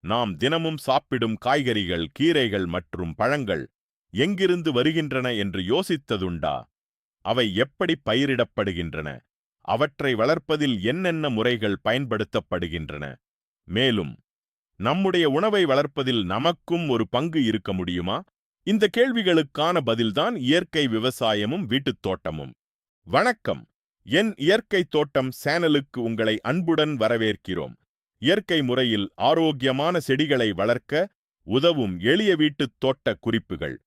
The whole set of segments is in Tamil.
நாம் தினமும் சாப்பிடும் காய்கறிகள், கீரைகள் மற்றும் பழங்கள் எங்கிருந்து வருகின்றன என்று யோசித்ததுண்டா? அவை எப்படி பயிரிடப்படுகின்றன? அவற்றை வளர்ப்பதில் என்னென்ன முறைகள் பயன்படுத்தப்படுகின்றன? மேலும் நம்முடைய உணவை வளர்ப்பதில் நமக்கும் ஒரு பங்கு இருக்க முடியுமா? இந்த கேள்விகளுக்கான பதில்தான் இயற்கை விவசாயமும் வீட்டுத் தோட்டமும். வணக்கம். என் இயற்கை தோட்டம் சேனலுக்கு உங்களை அன்புடன் வரவேற்கிறோம். இயற்கை முறையில் ஆரோக்கியமான செடிகளை வளர்க்க உதவும் எளிய வீட்டுத் தோட்ட குறிப்புகள்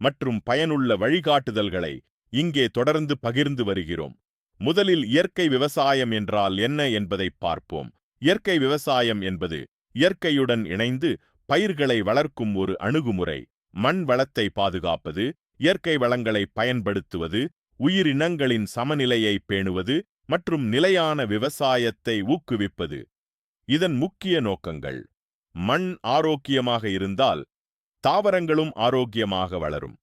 மற்றும் பயனுள்ள வழிகாட்டுதல்களை இங்கே தொடர்ந்து பகிர்ந்து வருகிறோம். முதலில் இயற்கை விவசாயம் என்றால் என்ன என்பதை பார்ப்போம். இயற்கை விவசாயம் என்பது இயற்கையுடன் இணைந்து பயிர்களை வளர்க்கும் ஒரு அணுகுமுறை. மண் வளத்தை பாதுகாப்பது, இயற்கை வளங்களை பயன்படுத்துவது, உயிரினங்களின் சமநிலையை பேணுவது மற்றும் நிலையான விவசாயத்தை ஊக்குவிப்பது. இதன் முக்கிய நோக்கங்கள்: மண் ஆரோக்கியமாக இருந்தால் தாவரங்களும் ஆரோக்கியமாக வளரும்.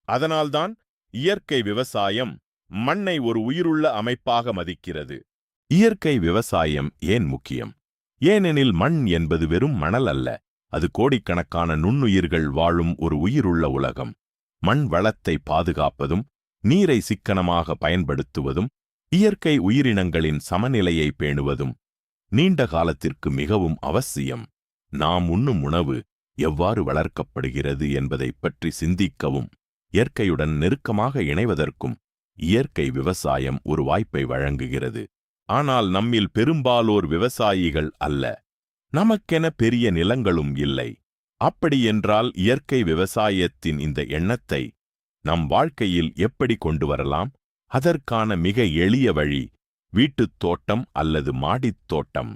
அதனால்தான் இயற்கை விவசாயம் மண்ணை ஒரு உயிருள்ள அமைப்பாக மதிக்கிறது. இயற்கை விவசாயம் ஏன் முக்கியம்? ஏனெனில் மண் என்பது வெறும் மணல் அல்ல, அது கோடிக்கணக்கான நுண்ணுயிர்கள் வாழும் ஒரு உயிருள்ள உலகம். மண் வளத்தை பாதுகாப்பதும் நீரை சிக்கனமாக பயன்படுத்துவதும் இயற்கை உயிரினங்களின் சமநிலையை பேணுவதும் நீண்ட காலத்திற்கு மிகவும் அவசியம். நாம் உண்ணும் உணவு எவ்வாறு வளர்க்கப்படுகிறது என்பதைப் பற்றி சிந்திக்கவும் இயற்கையுடன் நெருக்கமாக இணைவதற்கும் இயற்கை விவசாயம் ஒரு வாய்ப்பை வழங்குகிறது. ஆனால் நம்மில் பெரும்பாலோர் விவசாயிகள் அல்ல. நமக்கென பெரிய நிலங்களும் இல்லை. அப்படியென்றால் இயற்கை விவசாயத்தின் இந்த எண்ணத்தை நம் வாழ்க்கையில் எப்படி கொண்டு வரலாம்? அதற்கான மிக எளிய வழி வீட்டுத் தோட்டம் அல்லது மாடித் தோட்டம்.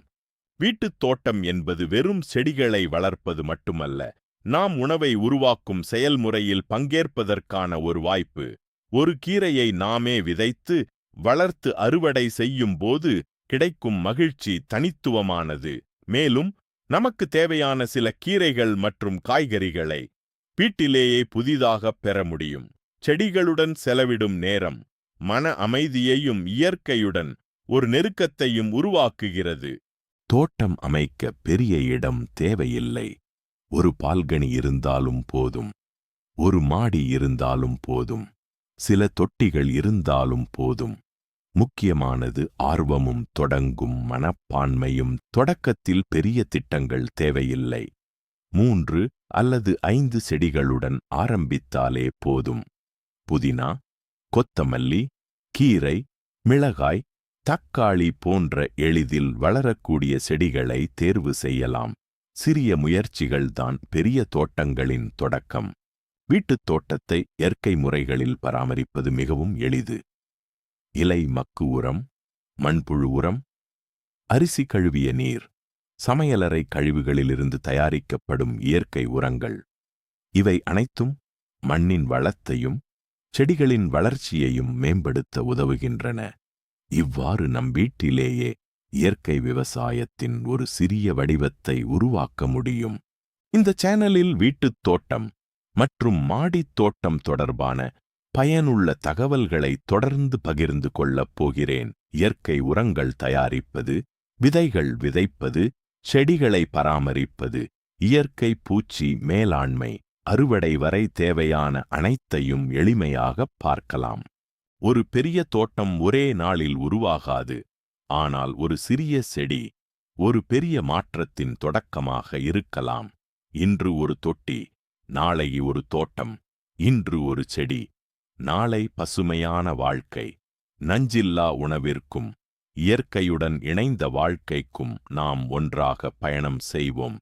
வீட்டுத் தோட்டம் என்பது வெறும் செடிகளை வளர்ப்பது மட்டுமல்ல, நாம் உணவை உருவாக்கும் செயல்முறையில் பங்கேற்பதற்கான ஒரு வாய்ப்பு. ஒரு கீரையை நாமே விதைத்து வளர்த்து அறுவடை செய்யும் போது கிடைக்கும் மகிழ்ச்சி தனித்துவமானது. மேலும் நமக்கு தேவையான சில கீரைகள் மற்றும் காய்கறிகளை வீட்டிலேயே புதிதாகப் பெற முடியும். செடிகளுடன் செலவிடும் நேரம் மன அமைதியையும் இயற்கையுடன் ஒரு நெருக்கத்தையும் உருவாக்குகிறது. தோட்டம் அமைக்க பெரிய இடம் தேவையில்லை. ஒரு பால்கனி இருந்தாலும் போதும், ஒரு மாடி இருந்தாலும் போதும், சில தொட்டிகள் இருந்தாலும் போதும். முக்கியமானது ஆர்வமும் தொடங்கும் மனப்பான்மையும். தொடக்கத்தில் பெரிய திட்டங்கள் தேவையில்லை. 3 அல்லது 5 செடிகளுடன் ஆரம்பித்தாலே போதும். புதினா, கொத்தமல்லி, கீரை, மிளகாய், தக்காளி போன்ற எளிதில் வளரக்கூடிய செடிகளை தேர்வு செய்யலாம். சிறிய முயற்சிகள்தான் பெரிய தோட்டங்களின் தொடக்கம். வீட்டுத் தோட்டத்தை இயற்கை முறைகளில் பராமரிப்பது மிகவும் எளிது. இலை மக்கு உரம், மண்புழு உரம், அரிசி கழுவிய நீர், சமையலறை கழிவுகளிலிருந்து தயாரிக்கப்படும் இயற்கை உரங்கள். இவை அனைத்தும் மண்ணின் வளத்தையும் செடிகளின் வளர்ச்சியையும் மேம்படுத்த உதவுகின்றன. இவ்வாறு நம் வீட்டிலேயே இயற்கை விவசாயத்தின் ஒரு சிறிய வடிவத்தை உருவாக்க முடியும். இந்த சேனலில் வீட்டுத் தோட்டம் மற்றும் மாடித் தோட்டம் தொடர்பான பயனுள்ள தகவல்களை தொடர்ந்து பகிர்ந்து கொள்ளப் போகிறேன். இயற்கை உரங்கள் தயாரிப்பது, விதைகள் விதைப்பது, செடிகளை பராமரிப்பது, இயற்கை பூச்சி மேலாண்மை, அறுவடை வரை தேவையான அனைத்தையும் எளிமையாகப் பார்க்கலாம். ஒரு பெரிய தோட்டம் ஒரே நாளில் உருவாகாது. ஆனால் ஒரு சிறிய செடி ஒரு பெரிய மாற்றத்தின் தொடக்கமாக இருக்கலாம். இன்று ஒரு தொட்டி, நாளை ஒரு தோட்டம். இன்று ஒரு செடி, நாளை பசுமையான வாழ்க்கை. நஞ்சில்லா உணவிற்கும் இயற்கையுடன் இணைந்த வாழ்க்கைக்கும் நாம் ஒன்றாக பயணம் செய்வோம்.